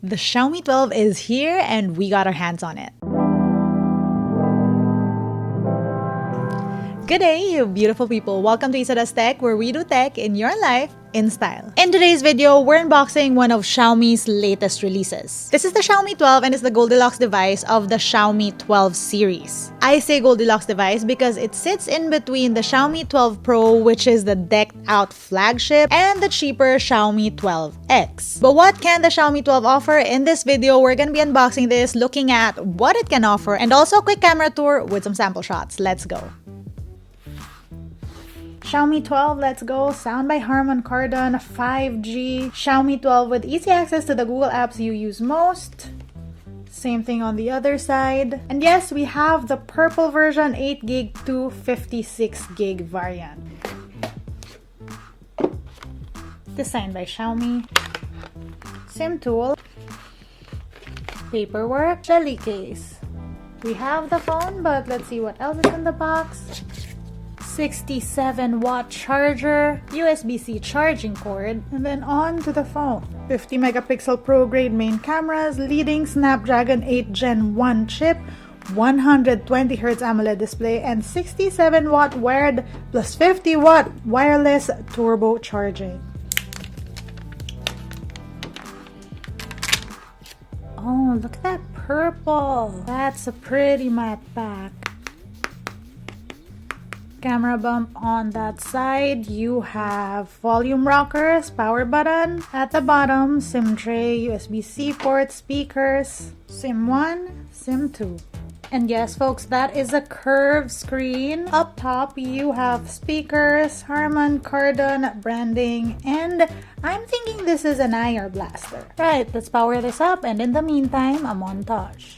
The Xiaomi 12 is here and we got our hands on it. Good day, you beautiful people. Welcome to LAZADA's Tech, where we do tech in your life in style. In today's video, we're unboxing one of Xiaomi's latest releases. This is the Xiaomi 12 and it's the Goldilocks device of the Xiaomi 12 series. I say Goldilocks device because it sits in between the Xiaomi 12 Pro, which is the decked out flagship, and the cheaper Xiaomi 12X. But what can the Xiaomi 12 offer? In this video, we're gonna be unboxing this, looking at what it can offer, and also a quick camera tour with some sample shots. Let's go. Xiaomi 12, let's go. Sound by Harman Kardon, 5G. Xiaomi 12 with easy access to the Google apps you use most. Same thing on the other side. And yes, we have the purple version, 8GB to 56GB variant. Designed by Xiaomi. SIM tool. Paperwork. Jelly case. We have the phone, but let's see what else is in the box. 67-watt charger, USB-C charging cord, and then on to the phone. 50 megapixel pro-grade main cameras, leading Snapdragon 8 Gen 1 chip, 120Hz AMOLED display, and 67-watt wired plus 50-watt wireless turbo charging. Oh, look at that purple! That's a pretty matte back. Camera bump on that side. You have volume rockers, power button. At the bottom, SIM tray, USB-C port, speakers, SIM 1, SIM 2. And yes, folks, that is a curved screen. Up top, you have speakers, Harman Kardon branding, and I'm thinking this is an IR blaster. Right, let's power this up, and in the meantime, a montage.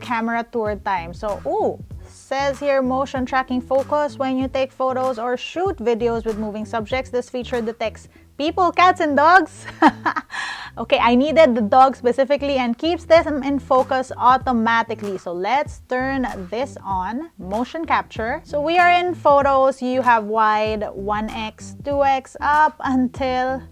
Camera tour time. So, says here motion tracking focus when you take photos or shoot videos with moving subjects. This feature detects people, cats, and dogs. Okay, I needed the dog specifically and keeps them in focus automatically. So let's turn this on. Motion capture. So we are in photos. You have wide, 1x, 2x, up until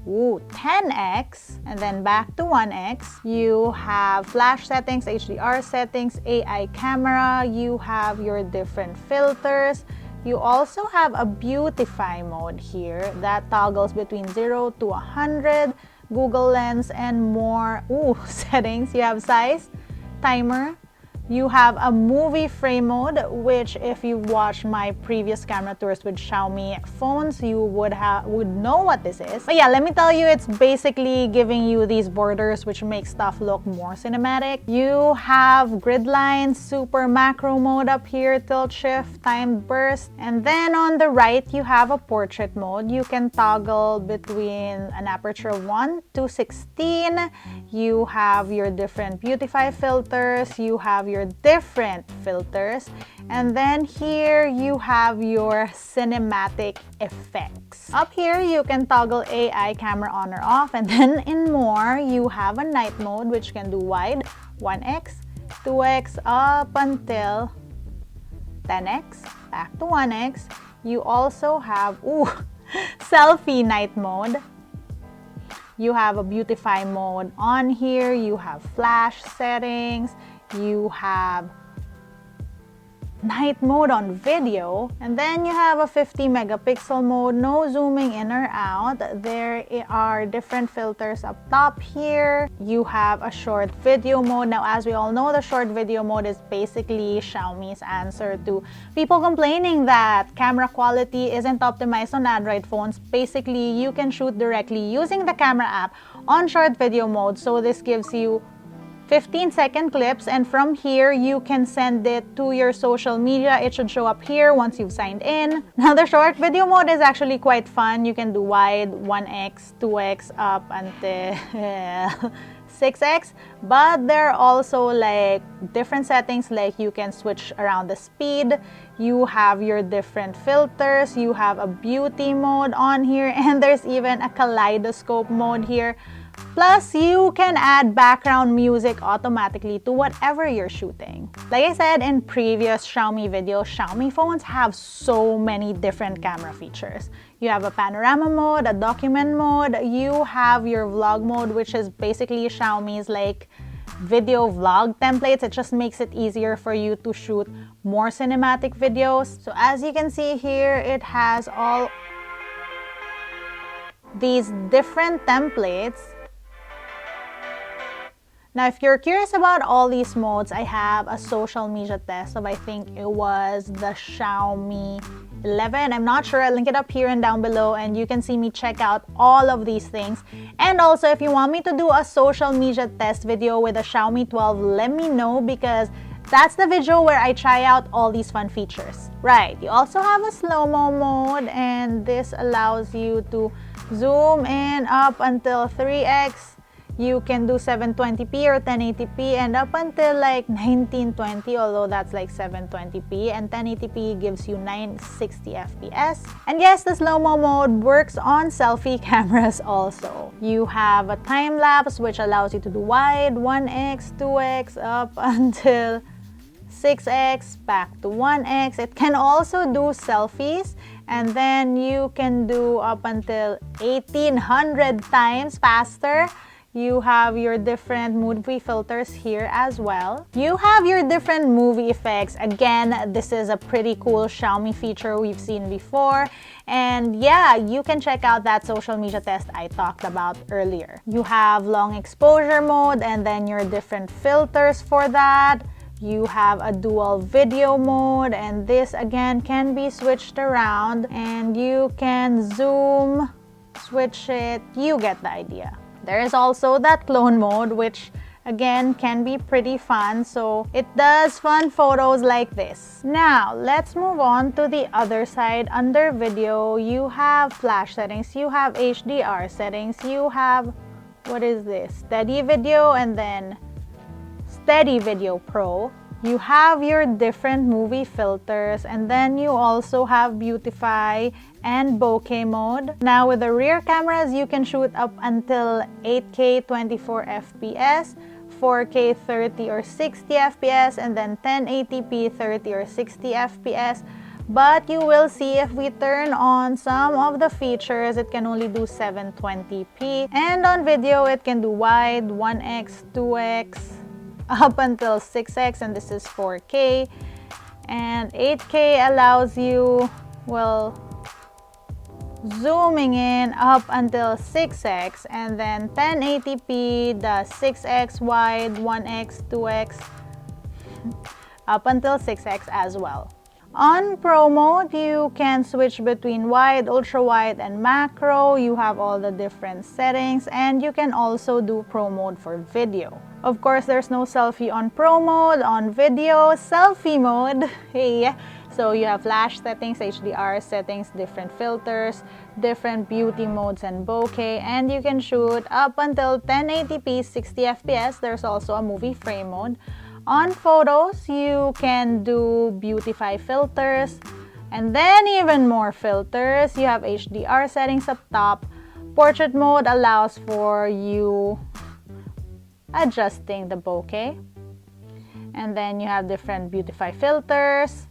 10x, and then back to 1x. You have flash settings, HDR settings, AI camera. You have your different filters. You also have a beautify mode here that toggles between 0 to 100, Google Lens, and more settings. You have size, timer. You have a movie frame mode, which if you watched my previous camera tours with Xiaomi phones, you would know what this is. But yeah, let me tell you, it's basically giving you these borders which make stuff look more cinematic. You have grid lines, super macro mode up here, tilt shift, timed burst. And then on the right, you have a portrait mode. You can toggle between an aperture of 1 to 16. You have your different beautify filters. You have your different filters, and then here you have your cinematic effects. Up here you can toggle AI camera on or off, and then in more you have a night mode which can do wide, 1x, 2x, up until 10x, back to 1x. You also have selfie night mode. You have a beautify mode on here. You have flash settings. You have night mode on video, and then you have a 50 megapixel mode, no zooming in or out. There are different filters up top here. You have a short video mode. Now, as we all know, the short video mode is basically Xiaomi's answer to people complaining that camera quality isn't optimized on Android phones. Basically, you can shoot directly using the camera app on short video mode, so this gives you 15-second clips, and from here you can send it to your social media. It should show up here once you've signed in. Now the short video mode is actually quite fun. You can do wide, 1x, 2x, up until 6x, but there are also like different settings, like you can switch around the speed, you have your different filters, you have a beauty mode on here, and there's even a kaleidoscope mode here. Plus, you can add background music automatically to whatever you're shooting. Like I said in previous Xiaomi videos, Xiaomi phones have so many different camera features. You have a panorama mode, a document mode, you have your vlog mode, which is basically Xiaomi's like video vlog templates. It just makes it easier for you to shoot more cinematic videos. So as you can see here, it has all these different templates. Now, if you're curious about all these modes, I have a social media test of, I think it was the Xiaomi 11. I'm not sure. I'll link it up here and down below, and you can see me check out all of these things. And also, if you want me to do a social media test video with a Xiaomi 12, let me know, because that's the video where I try out all these fun features. Right, you also have a slow-mo mode, and this allows you to zoom in up until 3x. You can do 720p or 1080p and up until like 1920, although that's like 720p, and 1080p gives you 960 fps. And yes, the slow-mo mode works on selfie cameras also. You have a time lapse, which allows you to do wide, 1x, 2x, up until 6x, back to 1x. It can also do selfies, and then you can do up until 1800 times faster. You have your different movie filters here as well. You have your different movie effects. Again, this is a pretty cool Xiaomi feature we've seen before. And yeah, you can check out that social media test I talked about earlier. You have long exposure mode, and then your different filters for that. You have a dual video mode, and this again can be switched around, and you can zoom, switch it, you get the idea. There is also that clone mode, which again can be pretty fun, so it does fun photos like this. Now let's move on to the other side. Under video, you have flash settings, you have HDR settings, you have, what is this, steady video, and then steady video pro. You have your different movie filters, and then you also have beautify and bokeh mode. Now with the rear cameras, you can shoot up until 8K 24 FPS, 4K 30 or 60 FPS, and then 1080p 30 or 60 FPS. But you will see if we turn on some of the features, it can only do 720p. And on video, it can do wide, 1x, 2x, up until 6x, and this is 4K. And 8K allows you, well, zooming in up until 6x, and then 1080p, the 6x wide, 1x, 2x, up until 6x as well. On Pro mode, you can switch between wide, ultra wide, and macro. You have all the different settings, and you can also do Pro mode for video. Of course, there's no selfie on Pro mode. On video, selfie mode, hey. So you have flash settings, HDR settings, different filters, different beauty modes, and bokeh, and you can shoot up until 1080p 60 fps. There's also a movie frame mode. On photos, you can do beautify filters, and then even more filters. You have HDR settings up top. Portrait mode allows for you adjusting the bokeh, and then you have different beautify filters.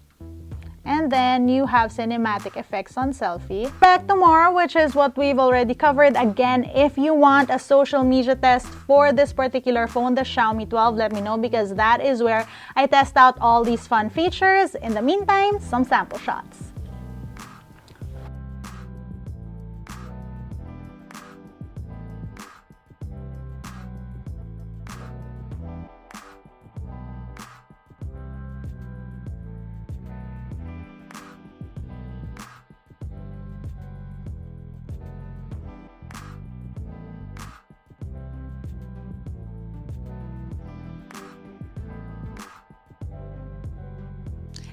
And then you have cinematic effects on selfie. Back to more, which is what we've already covered. Again, if you want a social media test for this particular phone, the Xiaomi 12, let me know, because that is where I test out all these fun features. In the meantime, some sample shots.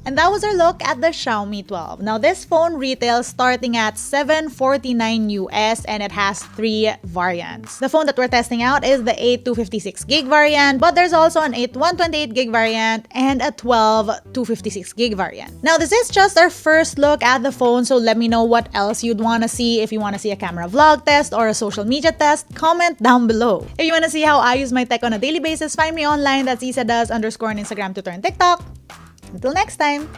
And that was our look at the Xiaomi 12. Now this phone retails starting at $749 US and it has 3 variants. The phone that we're testing out is the 8 256 gig variant, but there's also an 8 128 gig variant and a 12 256 gig variant. Now this is just our first look at the phone, so let me know what else you'd want to see. If you want to see a camera vlog test or a social media test, comment down below. If you want to see how I use my tech on a daily basis, find me online. That's LAZADA_ on Instagram, Twitter, and TikTok. Until next time!